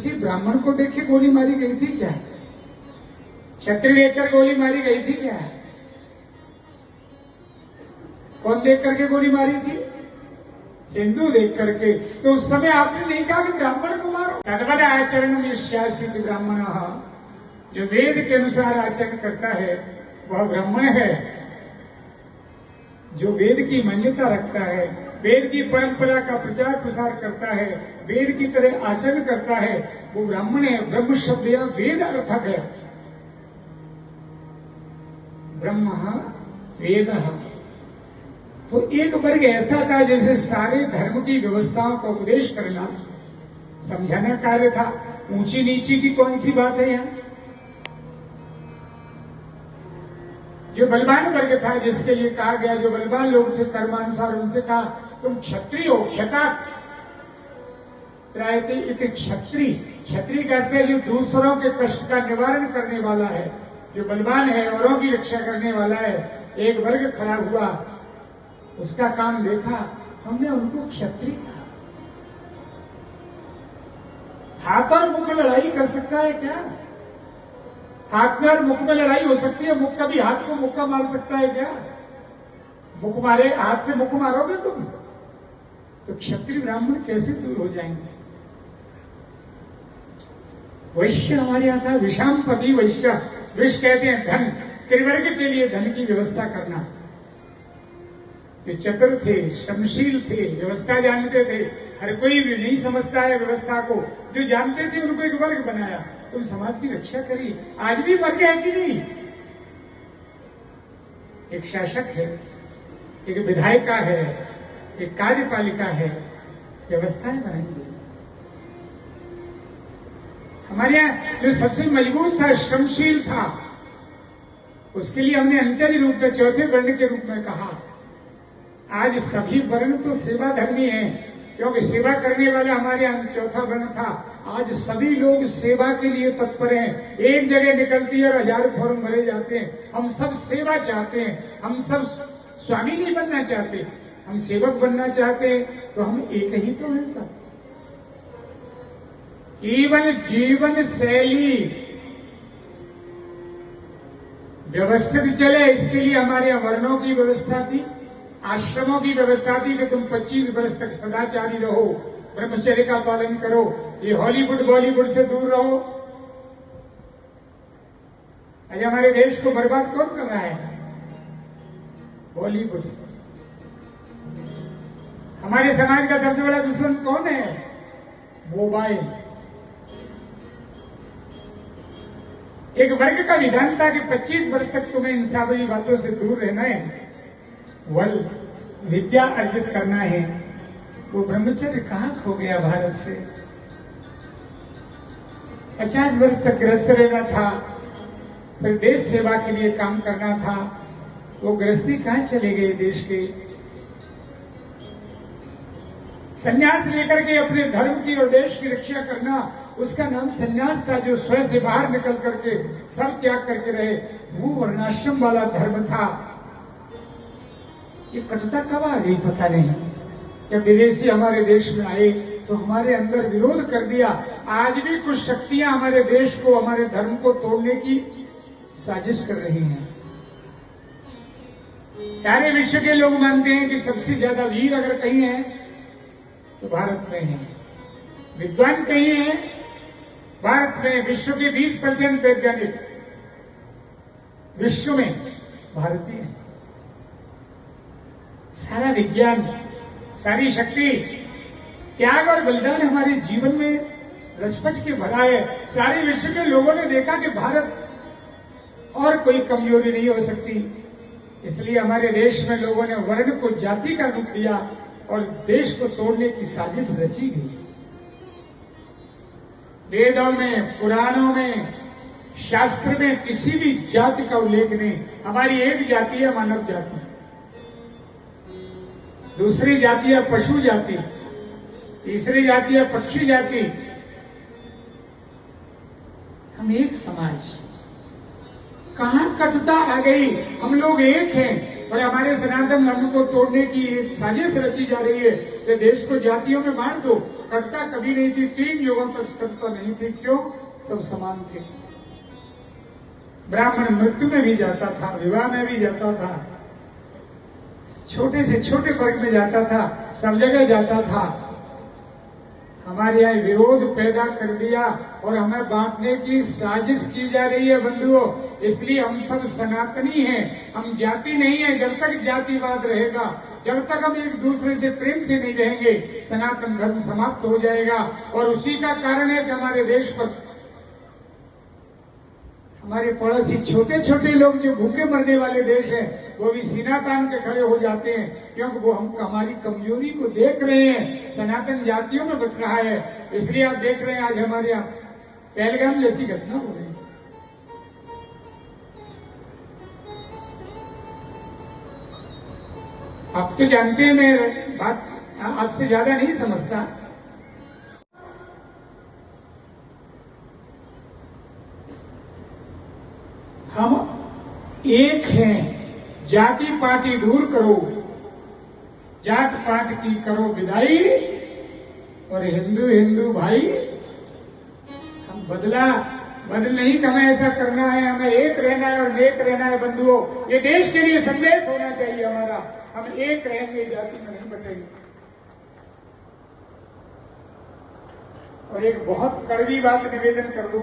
किसी ब्राह्मण को देख के गोली मारी गई थी क्या? क्षत्रिय देखकर गोली मारी गई थी क्या? कौन देख करके गोली मारी थी? हिंदू देख करके। तो उस समय आपने नहीं कहा कि ब्राह्मण को मारो। तद्वद आचरण में शास्त्रित ब्राह्मण, जो वेद के अनुसार आचरण करता है वह ब्राह्मण है। जो वेद की मान्यता रखता है, वेद की परंपरा का प्रचार प्रसार करता है, वेद की तरह आचरण करता है, वो ब्राह्मण है। ब्रह्म शब्द या वेद अर्थक है। ब्रह्म वेद। तो एक वर्ग ऐसा था जैसे सारे धर्म की व्यवस्थाओं का उपदेश करना, समझाना कार्य था। ऊंची नीची की कौन सी बात है यहां? जो बलवान वर्ग था, जिसके लिए कहा गया, जो बलवान लोग थे कर्मानुसार, उनसे कहा तुम क्षत्रिय हो। क्षता त्रायते इति क्षत्रिय। क्षत्रिय कहते हैं जो दूसरों के कष्ट का निवारण करने वाला है, जो बलवान है, औरों की रक्षा करने वाला है। एक वर्ग खड़ा हुआ, उसका काम देखा, हमने उनको क्षत्रिय कहा। हाथ और मुख में लड़ाई कर सकता है क्या? हाथ में और मुख में लड़ाई हो सकती है? मुख कभी हाथ को मुक्का मार सकता है क्या? मुख मारे, हाथ से मुख मारोगे तुम तो क्षत्रिय ब्राह्मण कैसे दूर हो जाएंगे? वैश्य हमारे यहां था, विषाम पति वैश्य। विष कहते हैं धन। त्रिवर्ग के लिए धन की व्यवस्था करना। ये चतुर थे, श्रमशील थे, व्यवस्था जानते थे। हर कोई भी नहीं समझता है व्यवस्था को। जो जानते थे उनको एक वर्ग बनाया, तुम समाज की रक्षा करी। आज भी वर्ग है कि नहीं? एक शासक है, एक विधायिका है, एक कार्यपालिका है, व्यवस्थाएं बनाई गई। हमारे यहां जो सबसे मजबूत था, श्रमशील था, उसके लिए हमने अंत्यज रूप में, चौथे वर्ण के रूप में कहा। आज सभी वर्ण तो सेवा धर्मी हैं, क्योंकि सेवा करने वाला हमारे यहाँ चौथा वर्ण था। आज सभी लोग सेवा के लिए तत्पर हैं। एक जगह निकलती है और 1000 फॉर्म भरे जाते हैं। हम सब सेवा चाहते हैं, हम सब स्वामी नहीं बनना चाहते, हम सेवक बनना चाहते हैं। तो हम एक ही तो हैं सब। केवल जीवन शैली व्यवस्थित चले, इसके लिए हमारे यहाँ वर्णों की व्यवस्था थी, आश्रमों की व्यवस्था थी कि तुम 25 वर्ष तक सदाचारी रहो, ब्रह्मचर्य का पालन करो, ये हॉलीवुड बॉलीवुड से दूर रहो। आज हमारे देश को बर्बाद कौन कर रहा है? बॉलीवुड। हमारे समाज का सबसे बड़ा दुश्मन कौन है? मोबाइल। एक वर्ग का विधान था कि 25 वर्ष तक तुम्हें इन सारी बातों से दूर रहना है, विद्या अर्जित करना है। वो ब्रह्मचर्य कहां खो गया भारत से? 50 वर्ष तक गृहस्थ रहना था, फिर देश सेवा के लिए काम करना था। वो गृहस्थी कहां चले गए देश के? संन्यास लेकर के अपने धर्म की और देश की रक्षा करना, उसका नाम संन्यास था। जो स्वयं से बाहर निकल करके सब त्याग करके रहे, वो वर्णाश्रम वाला धर्म था। ये कटुता कब आ गई पता नहीं। जब विदेशी हमारे देश में आए तो हमारे अंदर विरोध कर दिया। आज भी कुछ शक्तियां हमारे देश को, हमारे धर्म को तोड़ने की साजिश कर रही हैं। सारे विश्व के लोग मानते हैं कि सबसे ज्यादा वीर अगर कहीं है तो भारत में है, विद्वान कहीं है भारत में। विश्व के 20% वैज्ञानिक विश्व में भारतीय हैं। सारा विज्ञान, सारी शक्ति, त्याग और बलिदान हमारे जीवन में रचपच के भरा है। सारे विश्व के लोगों ने देखा कि भारत और कोई कमजोरी नहीं हो सकती। इसलिए हमारे देश में लोगों ने वर्ण को जाति का रूप दिया और देश को तोड़ने की साजिश रची गई। वेदों में, पुराणों में, शास्त्र में किसी भी जाति का उल्लेख नहीं। हमारी एक जाति है मानव जाति, दूसरी जाति है पशु जाति, तीसरी जाति है पक्षी जाति। हम एक समाज। कहां कटुता आ गई? हम लोग एक हैं और हमारे सनातन धर्म को तोड़ने की एक साजिश रची जा रही है कि देश को जातियों में बांट दो। कटता कभी नहीं थी, 3 युगों तक कटता नहीं थी। क्यों? सब समान थे। ब्राह्मण मृत्यु में भी जाता था, विवाह में भी जाता था, छोटे से छोटे वर्ग में जाता था, सब जगह जाता था। हमारे यहाँ विरोध पैदा कर दिया और हमें बांटने की साजिश की जा रही है बंधुओं। इसलिए हम सब सनातनी हैं, हम जाति नहीं है। जब तक जातिवाद रहेगा, जब तक हम एक दूसरे से प्रेम से नहीं रहेंगे, सनातन धर्म समाप्त हो जाएगा। और उसी का कारण है कि हमारे देश पर हमारे पड़ोसी छोटे छोटे लोग जो भूखे मरने वाले देश हैं, वो भी सीना तान के खड़े हो जाते हैं, क्योंकि वो हम हमारी कमजोरी को देख रहे हैं। सनातन जातियों में बच रहा है। इसलिए आप देख रहे हैं आज हमारे यहाँ पहलगाम जैसी घटना हो रही है। आप तो जानते हैं, मैं बात आपसे ज्यादा नहीं समझता। हम एक हैं, जाति पाति दूर करो, जात पात की करो विदाई, और हिंदू हिंदू भाई। हम बदल नहीं कि हमें ऐसा करना है, हमें एक रहना है और नेक रहना है बंधुओं। ये देश के लिए संदेश होना चाहिए हमारा। हम एक रहेंगे, जाति में नहीं बटेंगे। और एक बहुत कड़वी बात निवेदन कर दूं,